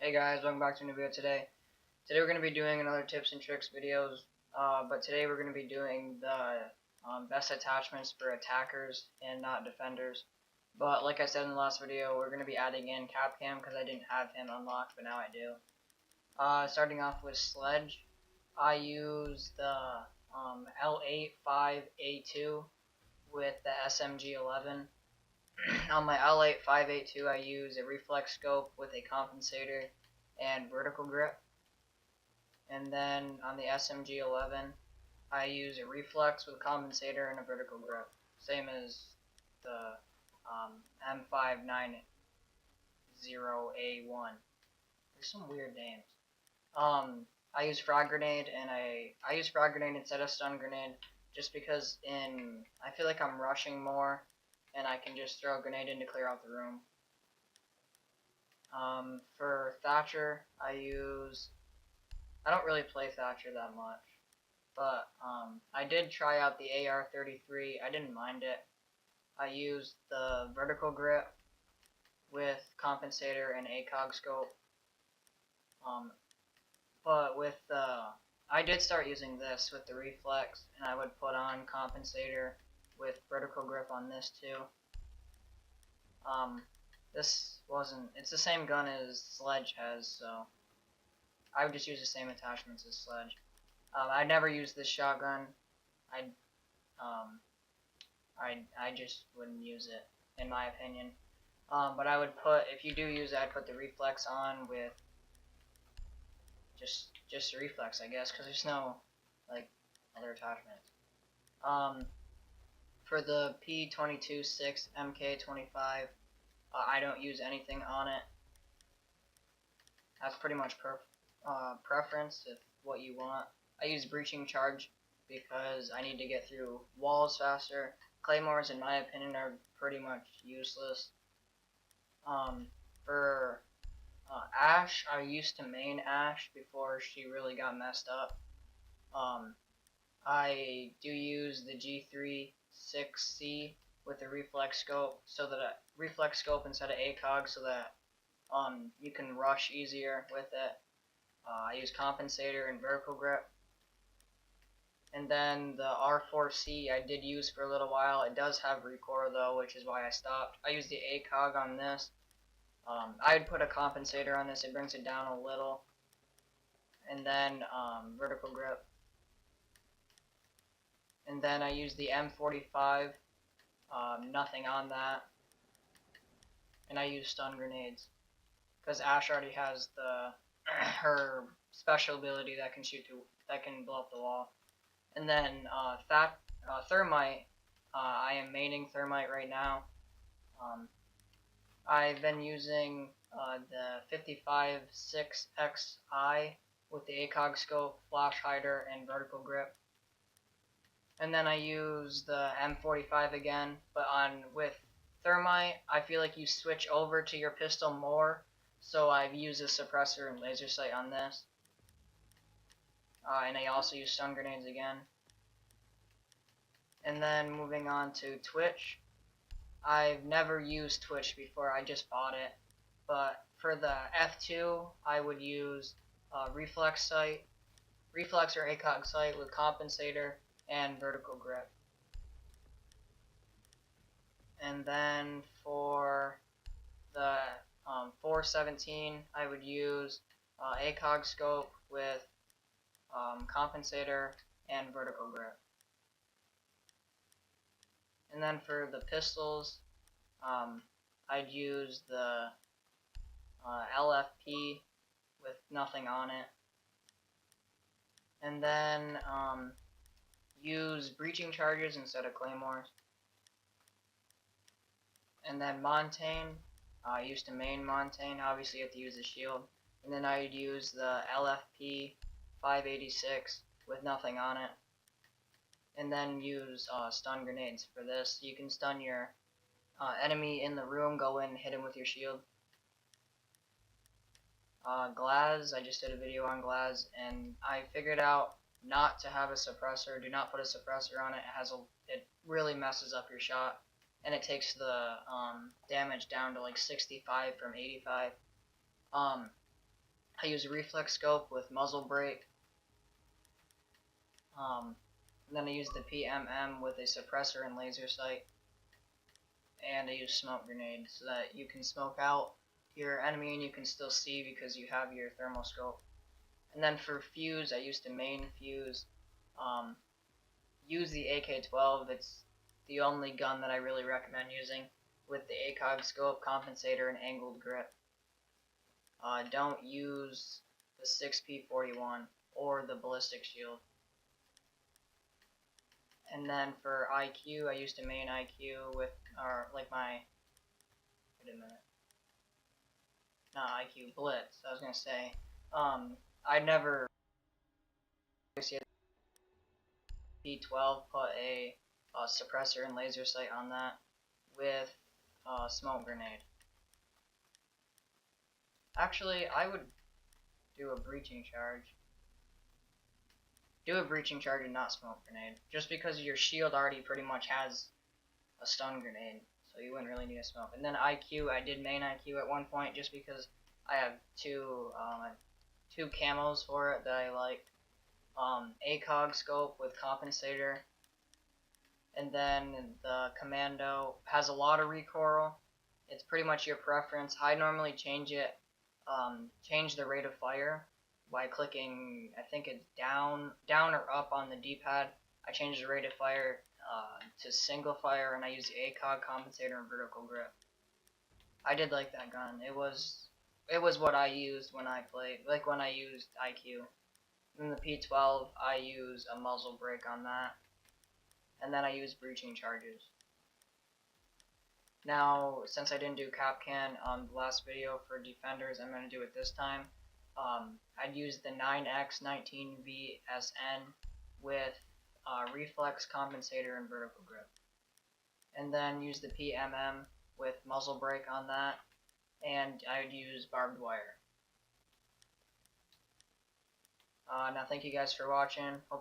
Hey guys, welcome back to a new video today. Today we're going to be doing another tips and tricks videos, but today we're going to be doing the best attachments for attackers and not defenders. But like I said in the last video, we're going to be adding in Capcam because I didn't have him unlocked, but now I do. Starting off with Sledge, I use the L85A2 with the SMG11. On my L85A2 I use a reflex scope with a compensator and vertical grip. And then on the SMG11 I use a reflex with a compensator and a vertical grip. Same as the M590A1. There's some weird names. I use frag grenade and I use frag grenade instead of stun grenade just because I feel like I'm rushing more and I can just throw a grenade in to clear out the room. For Thatcher, I don't really play Thatcher that much, but I did try out the AR-33. I didn't mind it. I used the vertical grip with compensator and ACOG scope. But with I did start using this with the reflex, and I would put on compensator with vertical grip on this too. It's the same gun as Sledge has, so I would just use the same attachments as Sledge. I never used this shotgun. I just wouldn't use it, in my opinion. But I would put, if you do use it, I'd put the reflex on with just the reflex, I guess, because there's no like other attachments. For the P22-6 MK25, I don't use anything on it. That's pretty much preference if what you want. I use breaching charge because I need to get through walls faster. Claymores, in my opinion, are pretty much useless. For Ash, I used to main Ash before she really got messed up. I do use the G3-6C with the reflex scope, reflex scope instead of ACOG, so that you can rush easier with it. I use compensator and vertical grip. And then the R4C I did use for a little while. It does have recoil though, which is why I stopped. I use the ACOG on this. I would put a compensator on this. It brings it down a little. And then vertical grip. And then I use the M45. Nothing on that. And I use stun grenades because Ash already has her special ability that can blow up the wall. And then Thermite, I am maining Thermite right now. I've been using the 55-6XI with the ACOG scope, flash hider, and vertical grip. And then I use the M45 again, but with Thermite, I feel like you switch over to your pistol more, so I've used a suppressor and laser sight on this. And I also use stun grenades again. And then moving on to Twitch. I've never used Twitch before, I just bought it. But for the F2, I would use reflex or ACOG sight with compensator and vertical grip. And then for the 417, I would use ACOG scope with compensator and vertical grip. And then for the pistols, I'd use the LFP with nothing on it. And then use breaching charges instead of claymores. And then Montane, I used to main Montane, obviously you have to use the shield. And then I'd use the LFP 586 with nothing on it. And then use stun grenades for this. You can stun your enemy in the room, go in and hit him with your shield. Glaz, I just did a video on Glaz, and I figured out not to have a suppressor. Do not put a suppressor on it. It really messes up your shot, and it takes the damage down to like 65 from 85. I use a reflex scope with muzzle brake. And then I use the PMM with a suppressor and laser sight. And I use smoke grenade so that you can smoke out your enemy and you can still see because you have your thermal scope. And then for fuse, I used a main fuse. Use the AK-12. It's the only gun that I really recommend using with the ACOG scope, compensator, and angled grip. Don't use the 6P41 or the ballistic shield. And then for IQ, I used a main IQ with, or like my, wait a minute, not IQ, Blitz. I was gonna say, I never P12 put a suppressor and laser sight on that with smoke grenade. Actually, I would do a breaching charge. Do a breaching charge and not smoke grenade, just because your shield already pretty much has a stun grenade, so you wouldn't really need a smoke. And then IQ, I did main IQ at one point just because I have two camos for it that I like. ACOG scope with compensator, and then the commando has a lot of recoil. It's pretty much your preference. I normally change the rate of fire by clicking, I think it's down or up on the D-pad. I change the rate of fire to single fire, and I use the ACOG compensator and vertical grip. I did like that gun. It was what I used when I played, like when I used IQ. In the P12, I use a muzzle brake on that, and then I use breaching charges. Now, since I didn't do Kapkan on the last video for Defenders, I'm going to do it this time. I'd use the 9X19VSN with reflex compensator and vertical grip. And then use the PMM with muzzle brake on that, and I'd use barbed wire. Now thank you guys for watching. Hope